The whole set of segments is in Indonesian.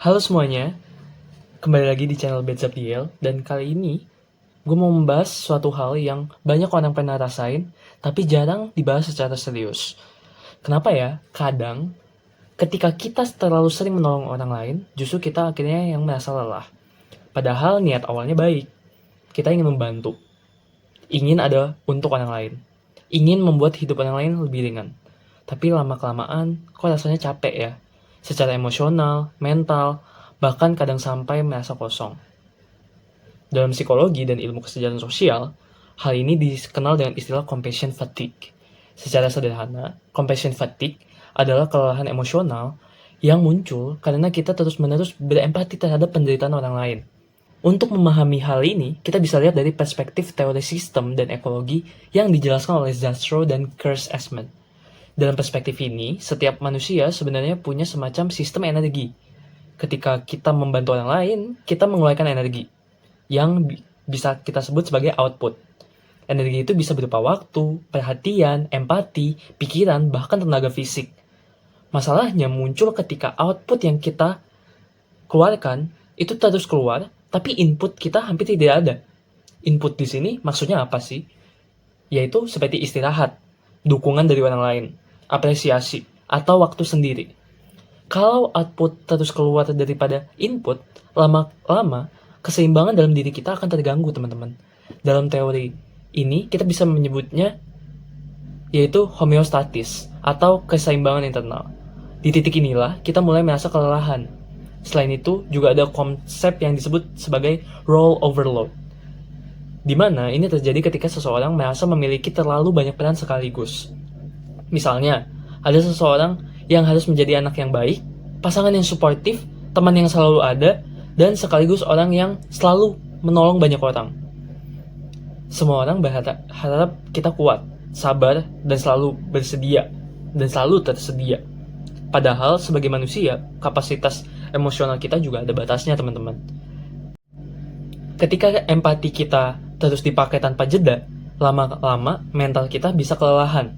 Halo semuanya, kembali lagi di channel Bedzabdiel, dan kali ini gue mau membahas suatu hal yang banyak orang pernah rasain, tapi jarang dibahas secara serius. Kenapa ya? Kadang ketika kita terlalu sering menolong orang lain, justru kita akhirnya yang merasa lelah. Padahal niat awalnya baik, kita ingin membantu, ingin ada untuk orang lain, ingin membuat hidup orang lain lebih ringan. Tapi lama-kelamaan, kok rasanya capek ya? Secara emosional, mental, bahkan kadang sampai merasa kosong. Dalam psikologi dan ilmu kesejahteraan sosial, hal ini dikenal dengan istilah compassion fatigue. Secara sederhana, compassion fatigue adalah kelelahan emosional yang muncul karena kita terus-menerus berempati terhadap penderitaan orang lain. Untuk memahami hal ini, kita bisa lihat dari perspektif teori sistem dan ekologi yang dijelaskan oleh Zastrow dan Kurzgesman. Dalam perspektif ini, setiap manusia sebenarnya punya semacam sistem energi. Ketika kita membantu orang lain, kita mengeluarkan energi yang bisa kita sebut sebagai output. Energi itu bisa berupa waktu, perhatian, empati, pikiran, bahkan tenaga fisik. Masalahnya muncul ketika output yang kita keluarkan itu terus keluar, tapi input kita hampir tidak ada. Input di sini maksudnya apa sih? Yaitu seperti istirahat, dukungan dari orang lain, apresiasi, atau waktu sendiri. Kalau output terus keluar daripada input, lama-lama keseimbangan dalam diri kita akan terganggu, teman-teman. Dalam teori ini, kita bisa menyebutnya yaitu homeostatis atau keseimbangan internal. Di titik inilah, kita mulai merasa kelelahan. Selain itu, juga ada konsep yang disebut sebagai role overload, di mana ini terjadi ketika seseorang merasa memiliki terlalu banyak peran sekaligus. Misalnya, ada seseorang yang harus menjadi anak yang baik, pasangan yang suportif, teman yang selalu ada, dan sekaligus orang yang selalu menolong banyak orang. Semua orang berharap kita kuat, sabar, dan selalu bersedia, dan selalu tersedia. Padahal sebagai manusia, kapasitas emosional kita juga ada batasnya, teman-teman. Ketika empati kita terus dipakai tanpa jeda, lama-lama mental kita bisa kelelahan.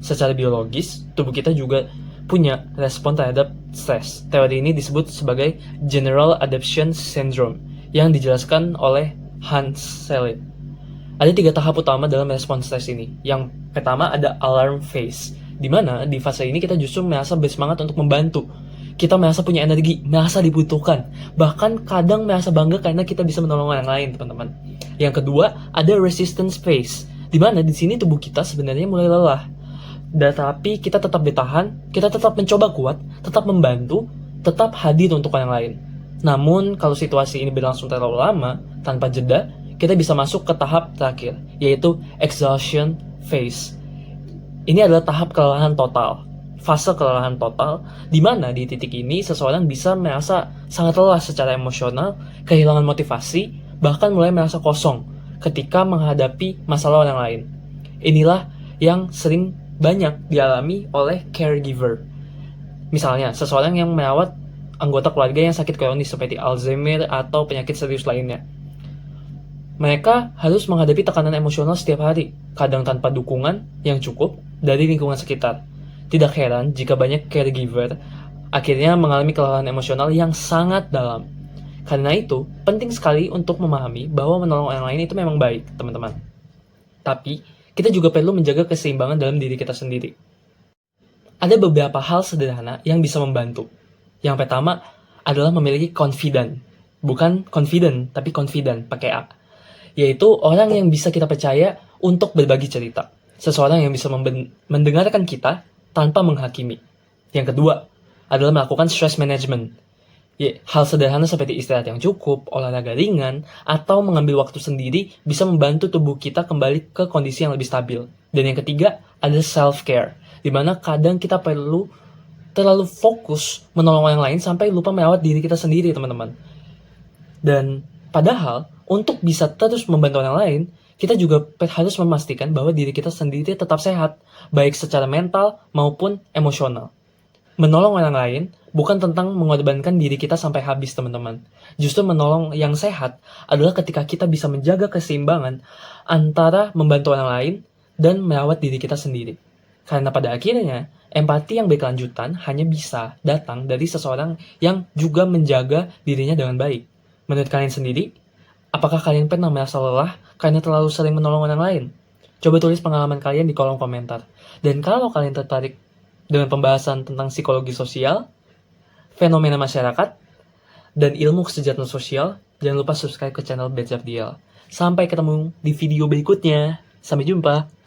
Secara biologis, tubuh kita juga punya respon terhadap stres. Teori ini disebut sebagai General Adaptation Syndrome yang dijelaskan oleh Hans Selye. Ada 3 tahap utama dalam respon stres ini. Yang pertama ada alarm phase, di mana di fase ini kita justru merasa bersemangat untuk membantu. Kita merasa punya energi, merasa dibutuhkan, bahkan kadang merasa bangga karena kita bisa menolong orang lain, teman-teman. Yang kedua ada resistance phase, di mana di sini tubuh kita sebenarnya mulai lelah. Tetapi kita tetap bertahan, kita tetap mencoba kuat, tetap membantu, tetap hadir untuk orang lain. Namun, kalau situasi ini berlangsung terlalu lama, tanpa jeda, kita bisa masuk ke tahap terakhir, yaitu exhaustion phase. Ini adalah tahap kelelahan total, fase kelelahan total, di mana di titik ini seseorang bisa merasa sangat lelah secara emosional, kehilangan motivasi, bahkan mulai merasa kosong ketika menghadapi masalah orang lain. Inilah yang sering banyak dialami oleh caregiver. Misalnya, seseorang yang merawat anggota keluarga yang sakit kronis seperti Alzheimer atau penyakit serius lainnya. Mereka harus menghadapi tekanan emosional setiap hari, kadang tanpa dukungan yang cukup dari lingkungan sekitar. Tidak heran jika banyak caregiver akhirnya mengalami kelelahan emosional yang sangat dalam. Karena itu, penting sekali untuk memahami bahwa menolong orang lain itu memang baik, teman-teman. Tapi, kita juga perlu menjaga keseimbangan dalam diri kita sendiri. Ada beberapa hal sederhana yang bisa membantu. Yang pertama adalah memiliki confident. Bukan confident, tapi confident, pakai A. Yaitu orang yang bisa kita percaya untuk berbagi cerita. Seseorang yang bisa mendengarkan kita tanpa menghakimi. Yang kedua adalah melakukan stress management. Hal sederhana seperti istirahat yang cukup, olahraga ringan, atau mengambil waktu sendiri bisa membantu tubuh kita kembali ke kondisi yang lebih stabil. Dan yang ketiga adalah self-care, di mana kadang kita perlu terlalu fokus menolong orang lain sampai lupa merawat diri kita sendiri, teman-teman. Dan padahal, untuk bisa terus membantu orang lain, kita juga harus memastikan bahwa diri kita sendiri tetap sehat, baik secara mental maupun emosional. Menolong orang lain bukan tentang mengorbankan diri kita sampai habis, teman-teman. Justru menolong yang sehat adalah ketika kita bisa menjaga keseimbangan antara membantu orang lain dan merawat diri kita sendiri. Karena pada akhirnya, empati yang berkelanjutan hanya bisa datang dari seseorang yang juga menjaga dirinya dengan baik. Menurut kalian sendiri, apakah kalian pernah merasa lelah karena terlalu sering menolong orang lain? Coba tulis pengalaman kalian di kolom komentar. Dan kalau kalian tertarik dengan pembahasan tentang psikologi sosial, fenomena masyarakat, dan ilmu kesejahteraan sosial, jangan lupa subscribe ke channel Belajar DL. Sampai ketemu di video berikutnya. Sampai jumpa.